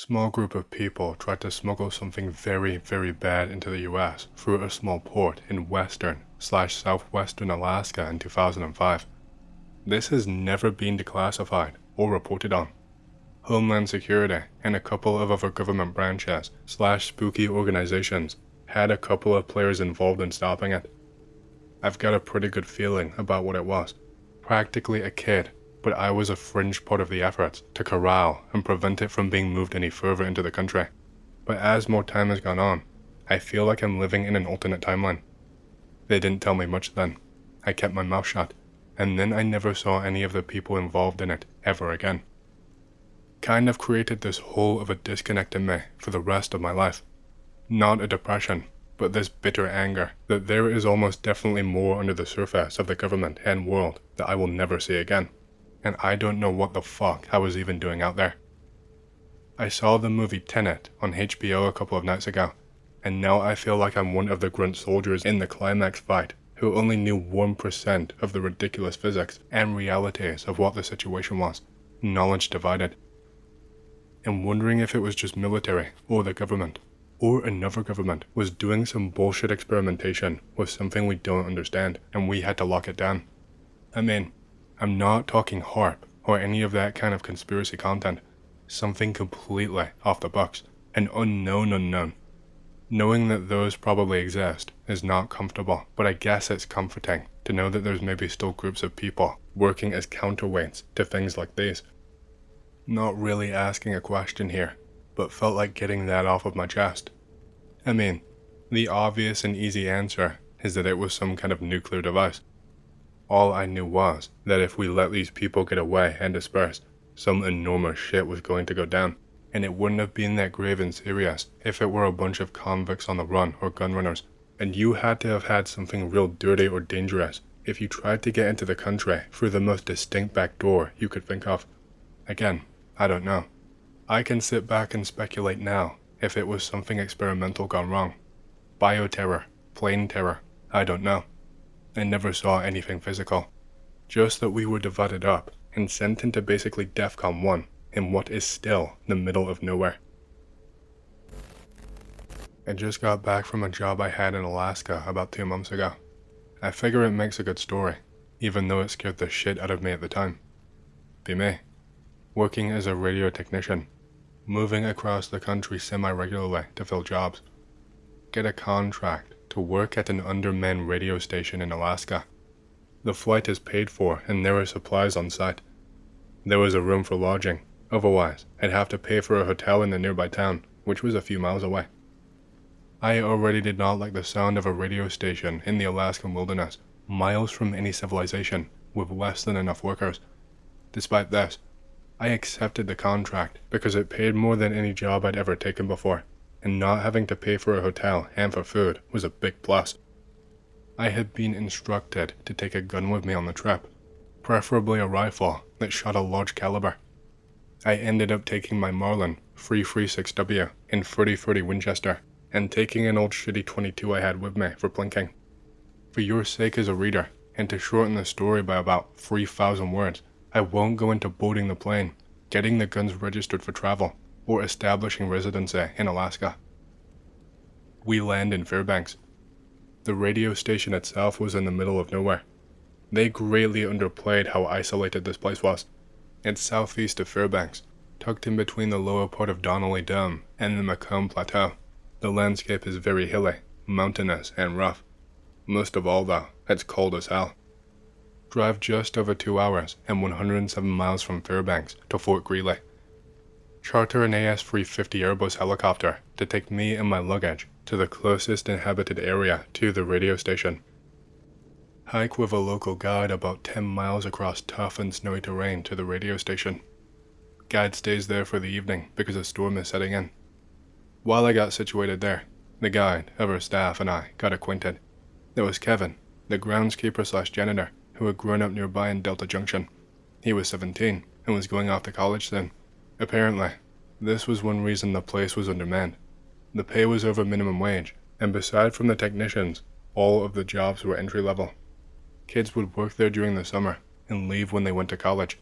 Small group of people tried to smuggle something very, very bad into the US through a small port in western/southwestern Alaska in 2005. This has never been declassified or reported on. Homeland Security and a couple of other government branches/spooky organizations had a couple of players involved in stopping it. I've got a pretty good feeling about what it was. Practically a kid, but I was a fringe part of the efforts to corral and prevent it from being moved any further into the country. But as more time has gone on, I feel like I'm living in an alternate timeline. They didn't tell me much then. I kept my mouth shut, and then I never saw any of the people involved in it ever again. Kind of created this hole of a disconnect in me for the rest of my life. Not a depression, but this bitter anger that there is almost definitely more under the surface of the government and world that I will never see again. And I don't know what the fuck I was even doing out there. I saw the movie Tenet on HBO a couple of nights ago, and now I feel like I'm one of the grunt soldiers in the climax fight who only knew 1% of the ridiculous physics and realities of what the situation was, knowledge divided. And wondering if it was just military or the government, or another government was doing some bullshit experimentation with something we don't understand and we had to lock it down. I mean, I'm not talking HARP or any of that kind of conspiracy content. Something completely off the books, an unknown. Knowing that those probably exist is not comfortable, but I guess it's comforting to know that there's maybe still groups of people working as counterweights to things like these. Not really asking a question here, but felt like getting that off of my chest. I mean, the obvious and easy answer is that it was some kind of nuclear device. All I knew was that if we let these people get away and disperse, some enormous shit was going to go down, and it wouldn't have been that grave and serious if it were a bunch of convicts on the run or gunrunners, and you had to have had something real dirty or dangerous if you tried to get into the country through the most distinct back door you could think of. Again, I don't know. I can sit back and speculate now if it was something experimental gone wrong. Bioterror, plain terror, I don't know. I never saw anything physical. Just that we were divided up and sent into basically DEFCON 1 in what is still the middle of nowhere. I just got back from a job I had in Alaska about 2 months ago. I figure it makes a good story, even though it scared the shit out of me at the time. Be me. Working as a radio technician, moving across the country semi-regularly to fill jobs. Get a contract to work at an undermanned radio station in Alaska. The flight is paid for and there are supplies on site. There was a room for lodging, otherwise I'd have to pay for a hotel in the nearby town, which was a few miles away. I already did not like the sound of a radio station in the Alaskan wilderness, miles from any civilization, with less than enough workers. Despite this, I accepted the contract because it paid more than any job I'd ever taken before, and not having to pay for a hotel and for food was a big plus. I had been instructed to take a gun with me on the trip, preferably a rifle that shot a large caliber. I ended up taking my Marlin 336W in 30-30 Winchester, and taking an old shitty 22 I had with me for plinking. For your sake as a reader, and to shorten the story by about 3,000 words, I won't go into boarding the plane, getting the guns registered for travel, or establishing residency in Alaska. We land in Fairbanks. The radio station itself was in the middle of nowhere. They greatly underplayed how isolated this place was. It's southeast of Fairbanks, tucked in between the lower part of Donnelly Dome and the Macomb Plateau. The landscape is very hilly, mountainous, and rough. Most of all though, it's cold as hell. Drive just over 2 hours and 107 miles from Fairbanks to Fort Greely. Charter an AS-350 Airbus helicopter to take me and my luggage to the closest inhabited area to the radio station. Hike with a local guide about 10 miles across tough and snowy terrain to the radio station. Guide stays there for the evening because a storm is setting in. While I got situated there, the guide, other staff, and I got acquainted. There was Kevin, the groundskeeper/janitor, who had grown up nearby in Delta Junction. He was 17 and was going off to college soon. Apparently, this was one reason the place was undermanned. The pay was over minimum wage, and beside from the technicians, all of the jobs were entry level. Kids would work there during the summer and leave when they went to college.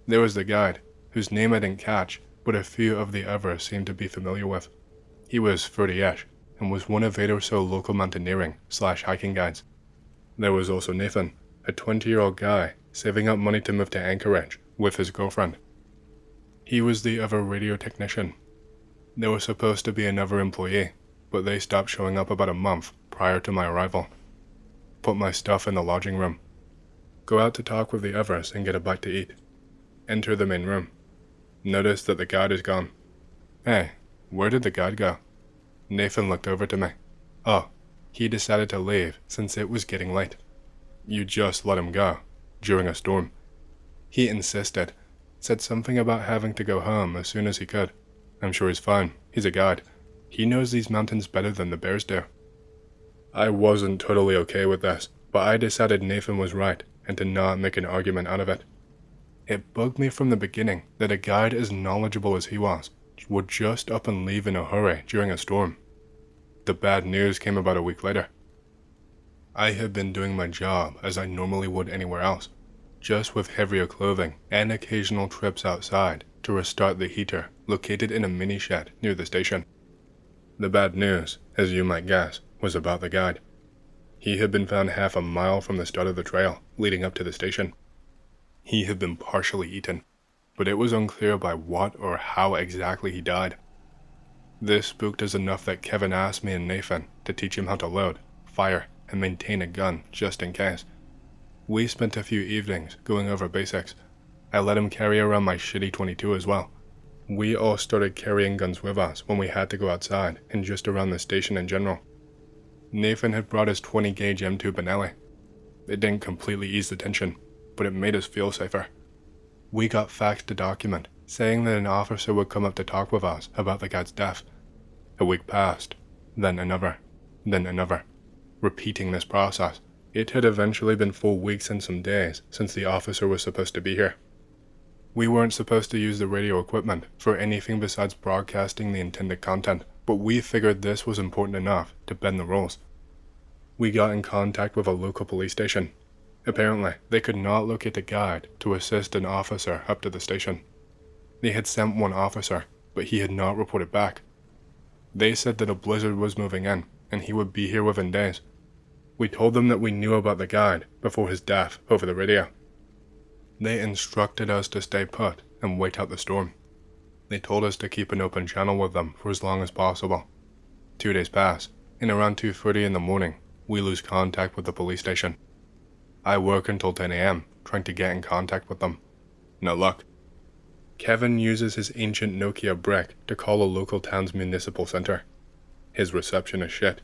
There was the guide, whose name I didn't catch, but a few of the others seemed to be familiar with. He was 30-ish, and was one of 8 or so local mountaineering/hiking guides. There was also Nathan, a 20-year-old guy saving up money to move to Anchorage with his girlfriend. He was the other radio technician. There was supposed to be another employee, but they stopped showing up about a month prior to my arrival. Put my stuff in the lodging room. Go out to talk with the others and get a bite to eat. Enter the main room. Notice that the guide is gone. Hey, where did the guide go? Nathan looked over to me. Oh, he decided to leave since it was getting late. You just let him go, during a storm. He insisted, said something about having to go home as soon as he could. I'm sure he's fine, he's a guide. He knows these mountains better than the bears do. I wasn't totally okay with this, but I decided Nathan was right and to not make an argument out of it. It bugged me from the beginning that a guide as knowledgeable as he was would just up and leave in a hurry during a storm. The bad news came about a week later. I had been doing my job as I normally would anywhere else, just with heavier clothing and occasional trips outside to restart the heater located in a mini shed near the station. The bad news, as you might guess, was about the guide. He had been found half a mile from the start of the trail leading up to the station. He had been partially eaten, but it was unclear by what or how exactly he died. This spooked us enough that Kevin asked me and Nathan to teach him how to load, fire, and maintain a gun just in case. We spent a few evenings going over basics. I let him carry around my shitty 22 as well. We all started carrying guns with us when we had to go outside and just around the station in general. Nathan had brought his 20 gauge M2 Benelli. It didn't completely ease the tension, but it made us feel safer. We got faxed a document saying that an officer would come up to talk with us about the guide's death. A week passed, then another, repeating this process. It had eventually been 4 weeks and some days since the officer was supposed to be here. We weren't supposed to use the radio equipment for anything besides broadcasting the intended content, but we figured this was important enough to bend the rules. We got in contact with a local police station. Apparently, they could not locate the guide to assist an officer up to the station. They had sent one officer, but he had not reported back. They said that a blizzard was moving in, and he would be here within days. We told them that we knew about the guide before his death over the radio. They instructed us to stay put and wait out the storm. They told us to keep an open channel with them for as long as possible. 2 days pass, and around 2:30 in the morning, we lose contact with the police station. I work until 10 a.m. trying to get in contact with them. No luck. Kevin uses his ancient Nokia brick to call a local town's municipal center. His reception is shit.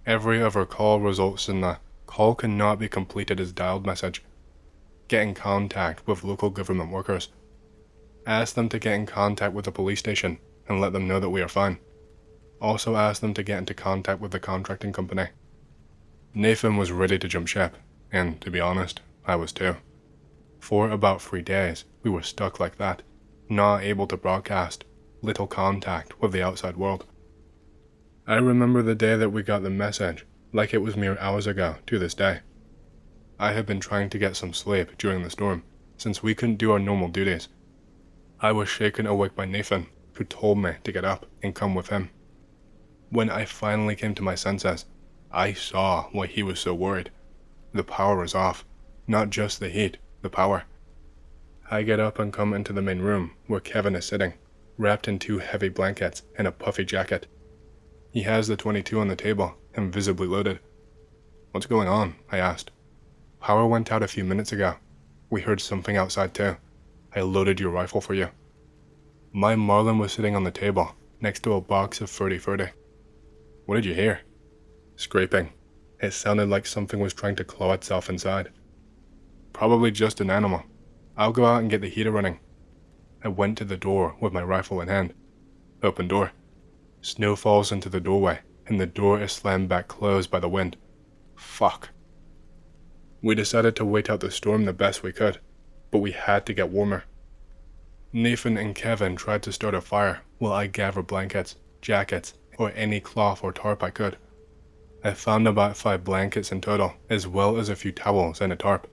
Every other call results in the "call cannot be completed as dialed" message. Get in contact with local government workers. Ask them to get in contact with the police station and let them know that we are fine. Also ask them to get into contact with the contracting company. Nathan was ready to jump ship, and to be honest, I was too. For about 3 days, we were stuck like that, not able to broadcast, little contact with the outside world. I remember the day that we got the message, like it was mere hours ago to this day. I had been trying to get some sleep during the storm, since we couldn't do our normal duties. I was shaken awake by Nathan, who told me to get up and come with him. When I finally came to my senses, I saw why he was so worried. The power was off, not just the heat, the power. I get up and come into the main room where Kevin is sitting, wrapped in 2 heavy blankets and a puffy jacket. He has the 22 on the table and visibly loaded. What's going on? I asked. Power went out a few minutes ago. We heard something outside too. I loaded your rifle for you. My Marlin was sitting on the table, next to a box of 30-30. What did you hear? Scraping. It sounded like something was trying to claw itself inside. Probably just an animal. I'll go out and get the heater running. I went to the door with my rifle in hand. Open door. Snow falls into the doorway, and the door is slammed back closed by the wind. Fuck. We decided to wait out the storm the best we could, but we had to get warmer. Nathan and Kevin tried to start a fire while I gathered blankets, jackets, or any cloth or tarp I could. I found about 5 blankets in total, as well as a few towels and a tarp.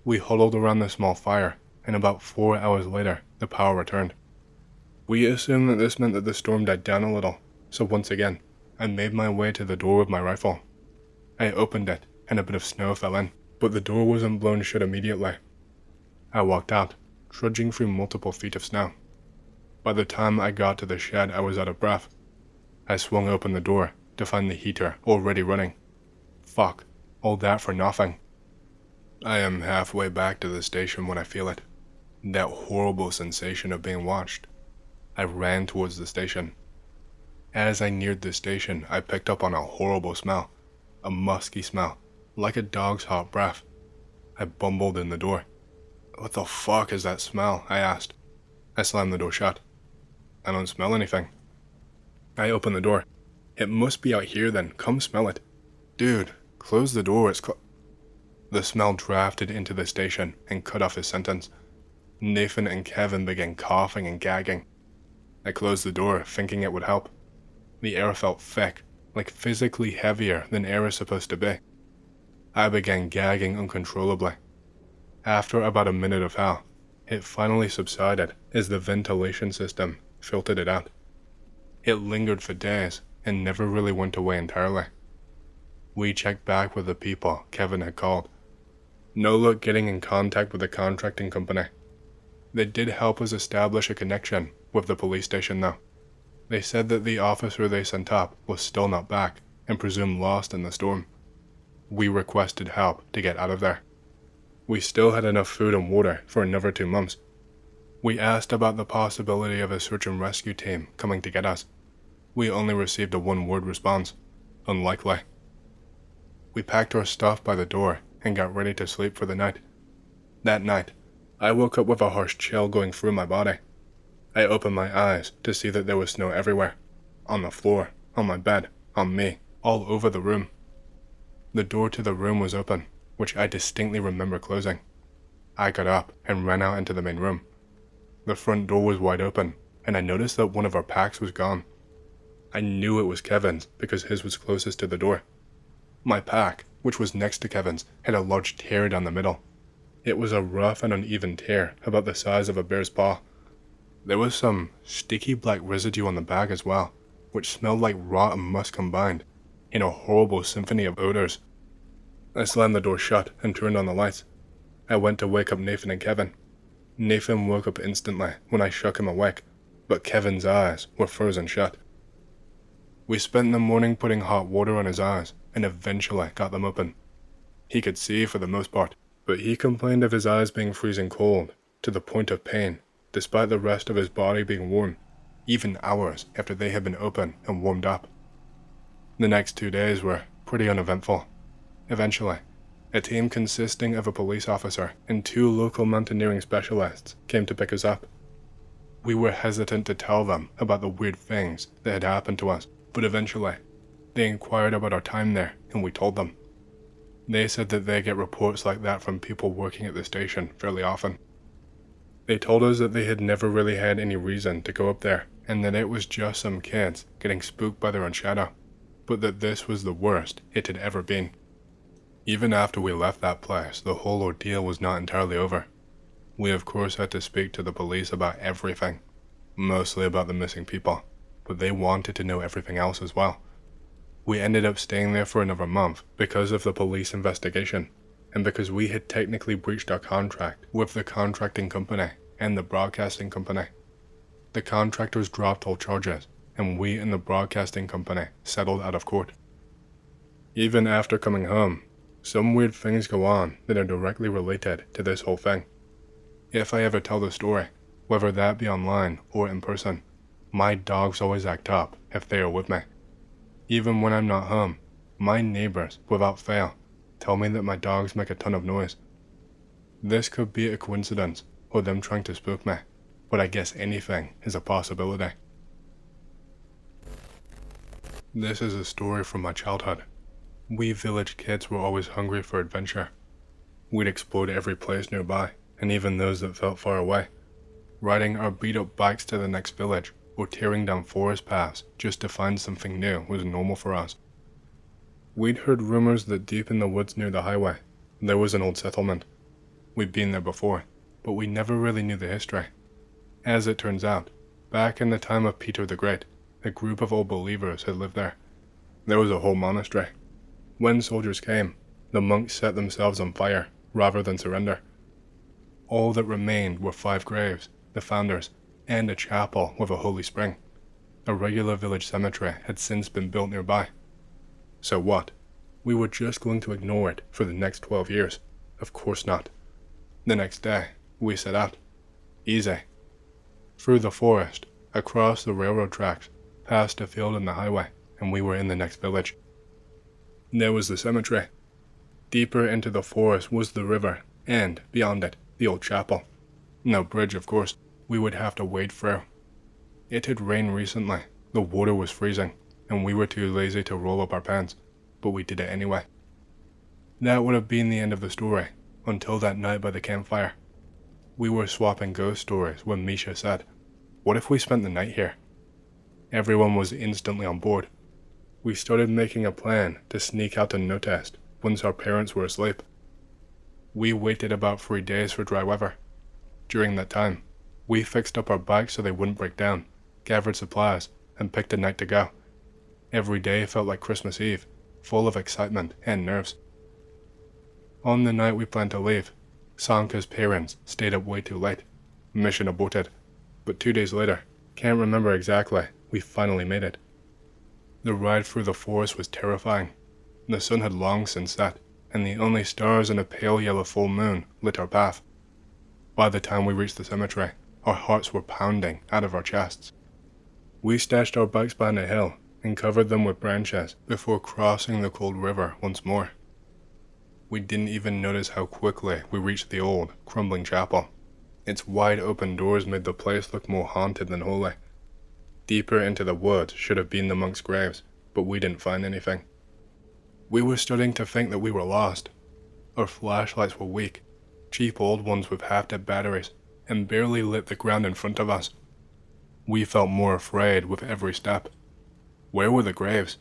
We huddled around the small fire, and about 4 hours later, the power returned. We assumed that this meant that the storm died down a little, so once again, I made my way to the door with my rifle. I opened it, and a bit of snow fell in, but the door wasn't blown shut immediately. I walked out, trudging through multiple feet of snow. By the time I got to the shed, I was out of breath. I swung open the door to find the heater already running. Fuck, all that for nothing. I am halfway back to the station when I feel it. That horrible sensation of being watched. I ran towards the station. As I neared the station, I picked up on a horrible smell. A musky smell, like a dog's hot breath. I bumbled in the door. What the fuck is that smell? I asked. I slammed the door shut. I don't smell anything. I opened the door. It must be out here then, come smell it. Dude, close the door, it's The smell drafted into the station and cut off his sentence. Nathan and Kevin began coughing and gagging. I closed the door, thinking it would help. The air felt thick, like physically heavier than air is supposed to be. I began gagging uncontrollably. After about a minute of hell, it finally subsided as the ventilation system filtered it out. It lingered for days and never really went away entirely. We checked back with the people Kevin had called. No luck getting in contact with the contracting company. They did help us establish a connection with the police station though. They said that the officer they sent up was still not back and presumed lost in the storm. We requested help to get out of there. We still had enough food and water for another 2 months. We asked about the possibility of a search and rescue team coming to get us. We only received a one-word response: unlikely. We packed our stuff by the door and got ready to sleep for the night. That night, I woke up with a harsh chill going through my body. I opened my eyes to see that there was snow everywhere. On the floor, on my bed, on me, all over the room. The door to the room was open, which I distinctly remember closing. I got up and ran out into the main room. The front door was wide open, and I noticed that one of our packs was gone. I knew it was Kevin's because his was closest to the door. My pack, which was next to Kevin's, had a large tear down the middle. It was a rough and uneven tear about the size of a bear's paw. There was some sticky black residue on the bag as well, which smelled like rot and musk combined, in a horrible symphony of odors. I slammed the door shut and turned on the lights. I went to wake up Nathan and Kevin. Nathan woke up instantly when I shook him awake, but Kevin's eyes were frozen shut. We spent the morning putting hot water on his eyes and eventually got them open. He could see for the most part, but he complained of his eyes being freezing cold to the point of pain, despite the rest of his body being warm, even hours after they had been open and warmed up. The next 2 days were pretty uneventful. Eventually, a team consisting of a police officer and 2 local mountaineering specialists came to pick us up. We were hesitant to tell them about the weird things that had happened to us, but eventually, they inquired about our time there and we told them. They said that they get reports like that from people working at the station fairly often. They told us that they had never really had any reason to go up there and that it was just some kids getting spooked by their own shadow, but that this was the worst it had ever been. Even after we left that place, the whole ordeal was not entirely over. We of course had to speak to the police about everything, mostly about the missing people, but they wanted to know everything else as well. We ended up staying there for another month because of the police investigation, and because we had technically breached our contract with the contracting company and the broadcasting company. The contractors dropped all charges, and we and the broadcasting company settled out of court. Even after coming home, some weird things go on that are directly related to this whole thing. If I ever tell the story, whether that be online or in person, my dogs always act up if they are with me. Even when I'm not home, my neighbors, without fail, tell me that my dogs make a ton of noise. This could be a coincidence or them trying to spook me, but I guess anything is a possibility. This is a story from my childhood. We village kids were always hungry for adventure. We'd explored every place nearby, and even those that felt far away, riding our beat-up bikes to the next village or tearing down forest paths just to find something new was normal for us. We'd heard rumors that deep in the woods near the highway, there was an old settlement. We'd been there before, but we never really knew the history. As it turns out, Back in the time of Peter the Great, a group of old believers had lived there. There was a whole monastery. When soldiers came, the monks set themselves on fire rather than surrender. All that remained were 5 graves, the founders, and a chapel with a holy spring. A regular village cemetery had since been built nearby. So what? We were just going to ignore it for the next 12 years? Of course not. The next day, we set out. Easy. Through the forest, across the railroad tracks, past a field and the highway, and we were in the next village. There was the cemetery. Deeper into the forest was the river, and, beyond it, the old chapel. No bridge, of course. We would have to wade through. It had rained recently, the water was freezing, and we were too lazy to roll up our pants, but we did it anyway. That would have been the end of the story, until that night by the campfire. We were swapping ghost stories when Misha said, "What if we spent the night here?" Everyone was instantly on board. We started making a plan to sneak out to no test once our parents were asleep. We waited about 3 days for dry weather. During that time, we fixed up our bikes so they wouldn't break down, gathered supplies, and picked a night to go. Every day felt like Christmas Eve, full of excitement and nerves. On the night we planned to leave, Sanka's parents stayed up way too late. Mission aborted. But 2 days later, can't remember exactly, we finally made it. The ride through the forest was terrifying. The sun had long since set, and the only stars and a pale yellow full moon lit our path. By the time we reached the cemetery, our hearts were pounding out of our chests. We stashed our bikes behind a hill and covered them with branches before crossing the cold river once more. We didn't even notice how quickly we reached the old, crumbling chapel. Its wide open doors made the place look more haunted than holy. Deeper into the woods should have been the monks' graves, but we didn't find anything. We were starting to think that we were lost. Our flashlights were weak, cheap old ones with half-dead batteries, and barely lit the ground in front of us. We felt more afraid with every step. Where were the graves?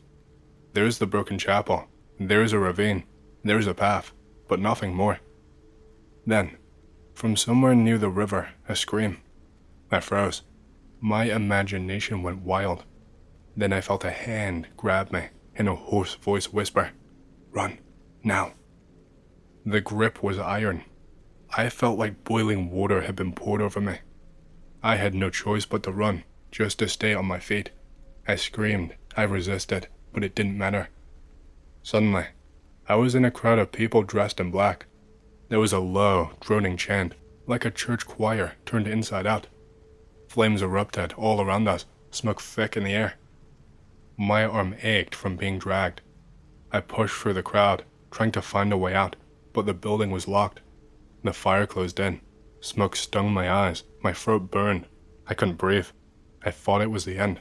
There's the broken chapel, there's a ravine, there's a path, but nothing more. Then, from somewhere near the river, a scream. I froze. My imagination went wild. Then I felt a hand grab me and a hoarse voice whisper, "Run, now." The grip was iron. I felt like boiling water had been poured over me. I had no choice but to run, just to stay on my feet. I screamed, I resisted, but it didn't matter. Suddenly, I was in a crowd of people dressed in black. There was a low, droning chant, like a church choir turned inside out. Flames erupted all around us, smoke thick in the air. My arm ached from being dragged. I pushed through the crowd, trying to find a way out, but the building was locked. The fire closed in. Smoke stung my eyes, my throat burned. I couldn't breathe. I thought it was the end.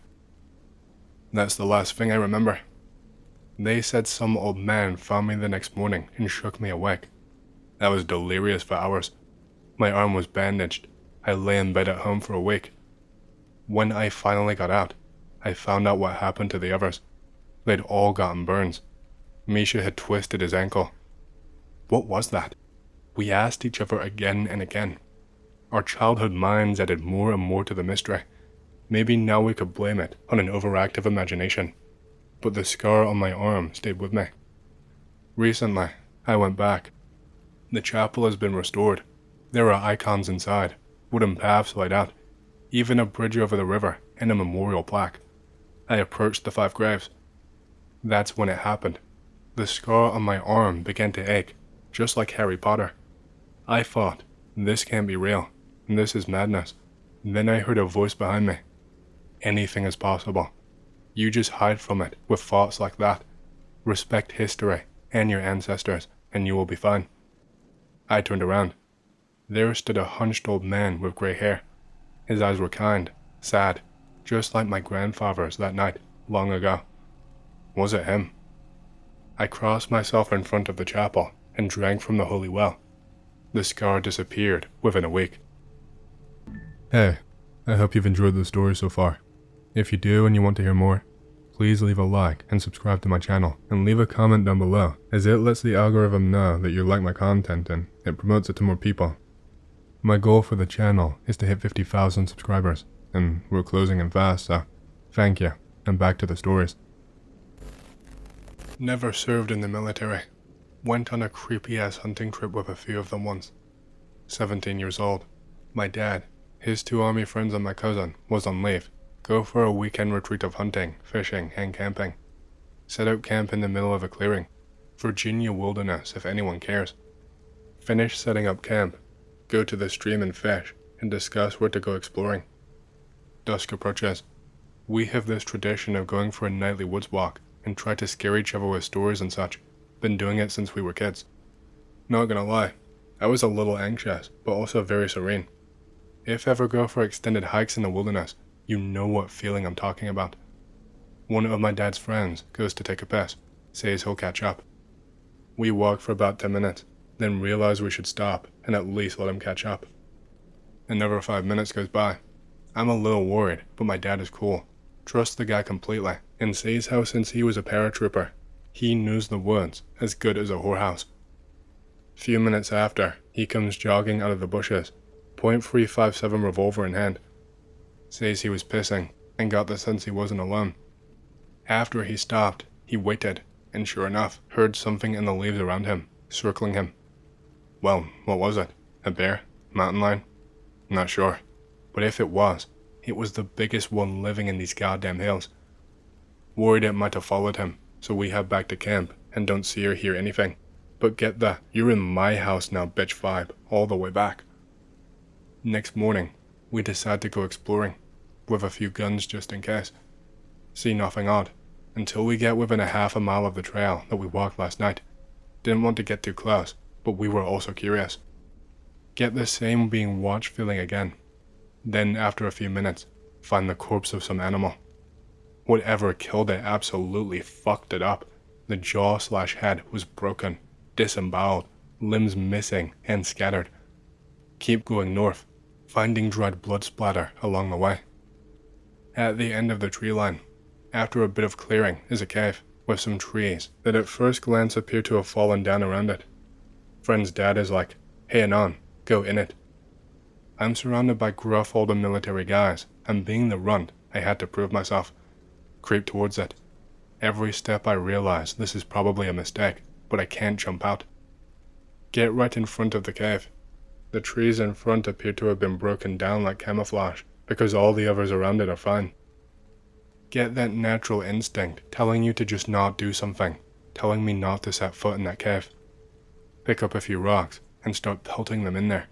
That's the last thing I remember. They said some old man found me the next morning and shook me awake. I was delirious for hours. My arm was bandaged. I lay in bed at home for a week. When I finally got out, I found out what happened to the others. They'd all gotten burns. Misha had twisted his ankle. What was that? We asked each other again and again. Our childhood minds added more and more to the mystery. Maybe now we could blame it on an overactive imagination. But the scar on my arm stayed with me. Recently, I went back. The chapel has been restored. There are icons inside, wooden paths laid out, even a bridge over the river and a memorial plaque. I approached the 5 graves. That's when it happened. The scar on my arm began to ache, just like Harry Potter. I thought, this can't be real. This is madness. Then I heard a voice behind me. Anything is possible. You just hide from it with thoughts like that. Respect history and your ancestors, and you will be fine. I turned around. There stood a hunched old man with grey hair. His eyes were kind, sad, just like my grandfather's that night, long ago. Was it him? I crossed myself in front of the chapel and drank from the holy well. The scar disappeared within a week. Hey, I hope you've enjoyed the story so far. If you do and you want to hear more, please leave a like and subscribe to my channel, and leave a comment down below, as it lets the algorithm know that you like my content and it promotes it to more people. My goal for the channel is to hit 50,000 subscribers, and we're closing in fast, so thank you, and back to the stories. Never served in the military. Went on a creepy-ass hunting trip with a few of them once. 17 years old. My dad, his 2 army friends and my cousin was on leave. Go for a weekend retreat of hunting, fishing, and camping. Set out camp in the middle of a clearing. Virginia wilderness, if anyone cares. Finish setting up camp. Go to the stream and fish, and discuss where to go exploring. Dusk approaches. We have this tradition of going for a nightly woods walk, and try to scare each other with stories and such. Been doing it since we were kids. Not gonna lie, I was a little anxious, but also very serene. If ever go for extended hikes in the wilderness, you know what feeling I'm talking about. One of my dad's friends goes to take a piss, says he'll catch up. We walk for about 10 minutes, then realize we should stop and at least let him catch up. Another 5 minutes goes by. I'm a little worried, but my dad is cool. Trusts the guy completely, and says how since he was a paratrooper, he knows the woods as good as a whorehouse. Few minutes after, he comes jogging out of the bushes, .357 revolver in hand. Says he was pissing, and got the sense he wasn't alone. After he stopped, he waited, and sure enough, heard something in the leaves around him, circling him. Well, what was it? A bear? Mountain lion? Not sure. But if it was the biggest one living in these goddamn hills. Worried it might have followed him, so we head back to camp and don't see or hear anything. But get the "you're in my house now bitch" vibe all the way back. Next morning, we decide to go exploring, with a few guns just in case. See nothing odd, until we get within a half a mile of the trail that we walked last night. Didn't want to get too close, but we were also curious. Get the same being watched feeling again. Then after a few minutes, find the corpse of some animal. Whatever killed it absolutely fucked it up. The jaw/head was broken, disemboweled, limbs missing and scattered. Keep going north, finding dried blood splatter along the way. At the end of the tree line, after a bit of clearing, is a cave with some trees that at first glance appear to have fallen down around it. Friend's dad is like, "Hey Anon, go in it." I'm surrounded by gruff older military guys, and being the runt, I had to prove myself. Creep towards it. Every step I realize this is probably a mistake, but I can't jump out. Get right in front of the cave. The trees in front appear to have been broken down like camouflage, because all the others around it are fine. Get that natural instinct telling you to just not do something, telling me not to set foot in that cave. Pick up a few rocks and start pelting them in there.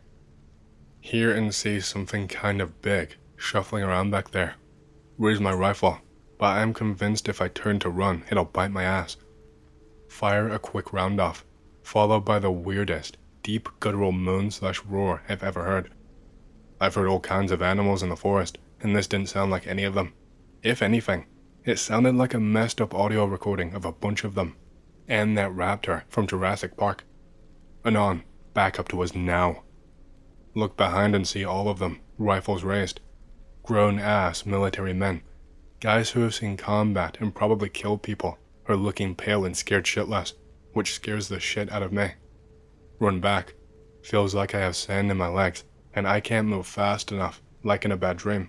Hear and see something kind of big shuffling around back there. Raise my rifle, but I am convinced if I turn to run, it'll bite my ass. Fire a quick round off, followed by the weirdest, deep guttural moan/roar I've ever heard. I've heard all kinds of animals in the forest, and this didn't sound like any of them. If anything, it sounded like a messed up audio recording of a bunch of them, and that raptor from Jurassic Park. Anon, back up to us now. Look behind and see all of them, rifles raised. Grown-ass military men. Guys who have seen combat and probably killed people, are looking pale and scared shitless, which scares the shit out of me. Run back. Feels like I have sand in my legs, and I can't move fast enough, like in a bad dream.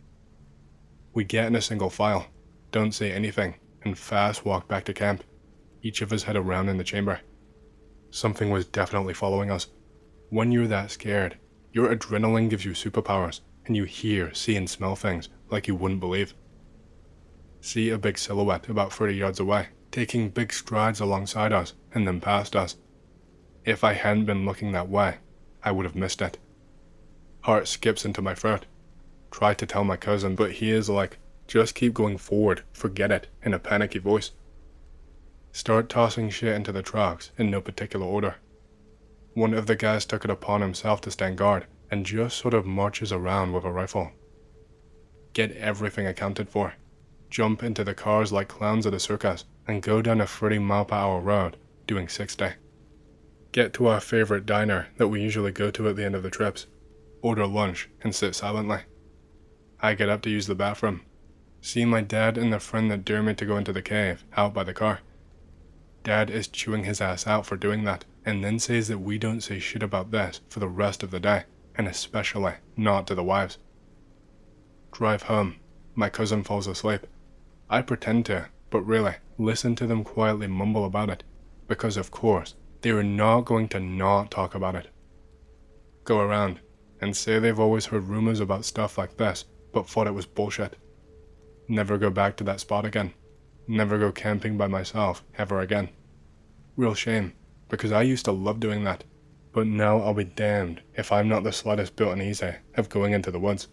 We get in a single file, don't say anything, and fast walk back to camp. Each of us head around in the chamber. Something was definitely following us. When you're that scared, your adrenaline gives you superpowers, and you hear, see, and smell things like you wouldn't believe. See a big silhouette about 30 yards away, taking big strides alongside us, and then past us. If I hadn't been looking that way, I would have missed it. Heart skips into my throat. Try to tell my cousin, but he is like, "Just keep going forward, forget it," in a panicky voice. Start tossing shit into the trucks in no particular order. One of the guys took it upon himself to stand guard, and just sort of marches around with a rifle. Get everything accounted for. Jump into the cars like clowns at a circus, and go down a 30-mile-per-hour road, doing 60. Get to our favorite diner that we usually go to at the end of the trips. Order lunch, and sit silently. I get up to use the bathroom. See my dad and the friend that dared me to go into the cave, out by the car. Dad is chewing his ass out for doing that, and then says that we don't say shit about this for the rest of the day, and especially not to the wives. drive home. My cousin falls asleep. I pretend to, but really, listen to them quietly mumble about it, because of course, they are not going to not talk about it. Go around, and say they've always heard rumors about stuff like this, but thought it was bullshit. Never go back to that spot again. Never go camping by myself, ever again. Real shame, because I used to love doing that, but now I'll be damned if I'm not the slightest bit uneasy of going into the woods.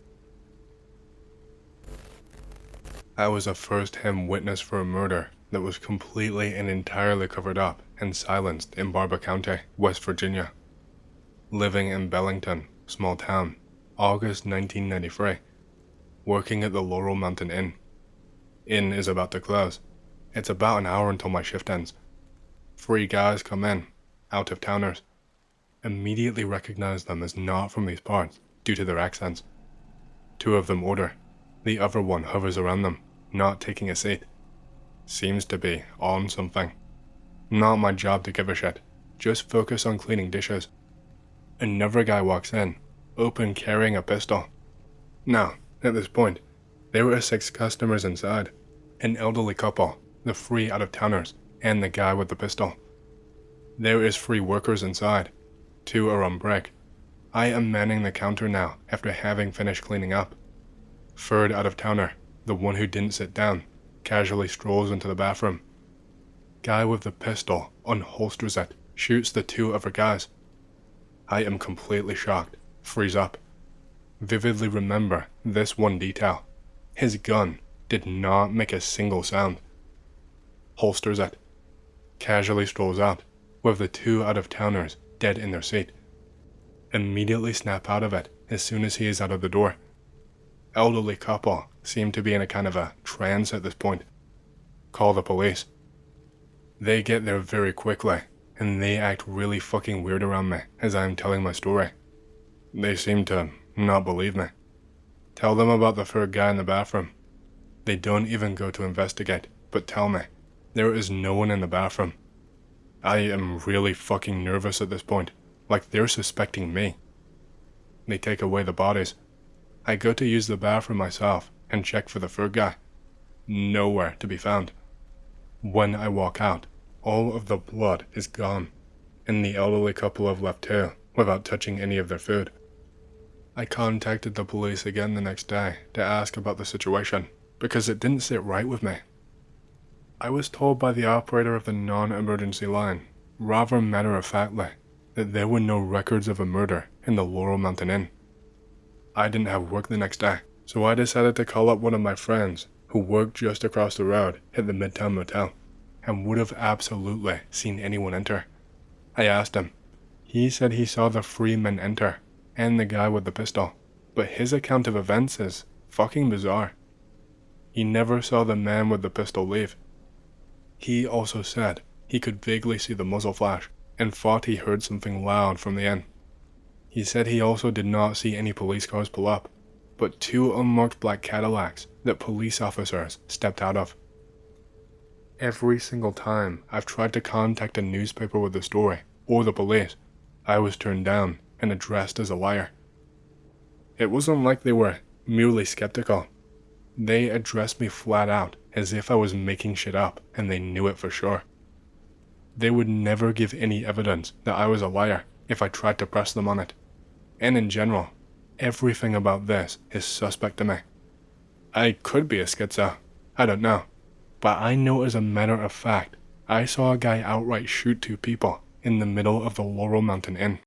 I was a first-hand witness for a murder that was completely and entirely covered up and silenced in Barber County, West Virginia. Living in Bellington, small town, August 1993. Working at the Laurel Mountain Inn. Inn is about to close. It's about an hour until my shift ends. 3 guys come in, out-of-towners. Immediately recognize them as not from these parts due to their accents. 2 of them order. The other one hovers around them, not taking a seat. Seems to be on something. Not my job to give a shit. Just focus on cleaning dishes. Another guy walks in, open carrying a pistol. Now, at this point, there were 6 customers inside. An elderly couple, the 3 out-of-towners, and the guy with the pistol. There is 3 workers inside. 2 are on break. I am manning the counter now after having finished cleaning up. 3rd out-of-towner, the one who didn't sit down, casually strolls into the bathroom. Guy with the pistol unholsters it, shoots the 2 other guys. I am completely shocked, freeze up. Vividly remember this one detail. His gun did not make a single sound. Holsters it. Casually strolls out, with the 2 out-of-towners dead in their seat. Immediately snap out of it as soon as he is out of the door. Elderly couple seem to be in a kind of a trance at this point. Call the police. They get there very quickly, and they act really fucking weird around me as I am telling my story. They seem to not believe me. Tell them about the 3rd guy in the bathroom. They don't even go to investigate, but tell me, there is no one in the bathroom. I am really fucking nervous at this point, like they're suspecting me. They take away the bodies. I go to use the bathroom myself and check for the 3rd guy. Nowhere to be found. When I walk out, all of the blood is gone, and the elderly couple have left too, without touching any of their food. I contacted the police again the next day to ask about the situation, because it didn't sit right with me. I was told by the operator of the non-emergency line, rather matter-of-factly, that there were no records of a murder in the Laurel Mountain Inn. I didn't have work the next day, so I decided to call up one of my friends who worked just across the road at the Midtown Motel, and would have absolutely seen anyone enter. I asked him. He said he saw the 3 men enter, and the guy with the pistol, but his account of events is fucking bizarre. He never saw the man with the pistol leave. He also said he could vaguely see the muzzle flash, and thought he heard something loud from the inn. He said he also did not see any police cars pull up, but 2 unmarked black Cadillacs that police officers stepped out of. Every single time I've tried to contact a newspaper with the story, or the police, I was turned down and addressed as a liar. It wasn't like they were merely skeptical. They addressed me flat out as if I was making shit up and they knew it for sure. They would never give any evidence that I was a liar if I tried to press them on it. And in general, everything about this is suspect to me. I could be a schizo, I don't know. But I know as a matter of fact, I saw a guy outright shoot 2 people in the middle of the Laurel Mountain Inn.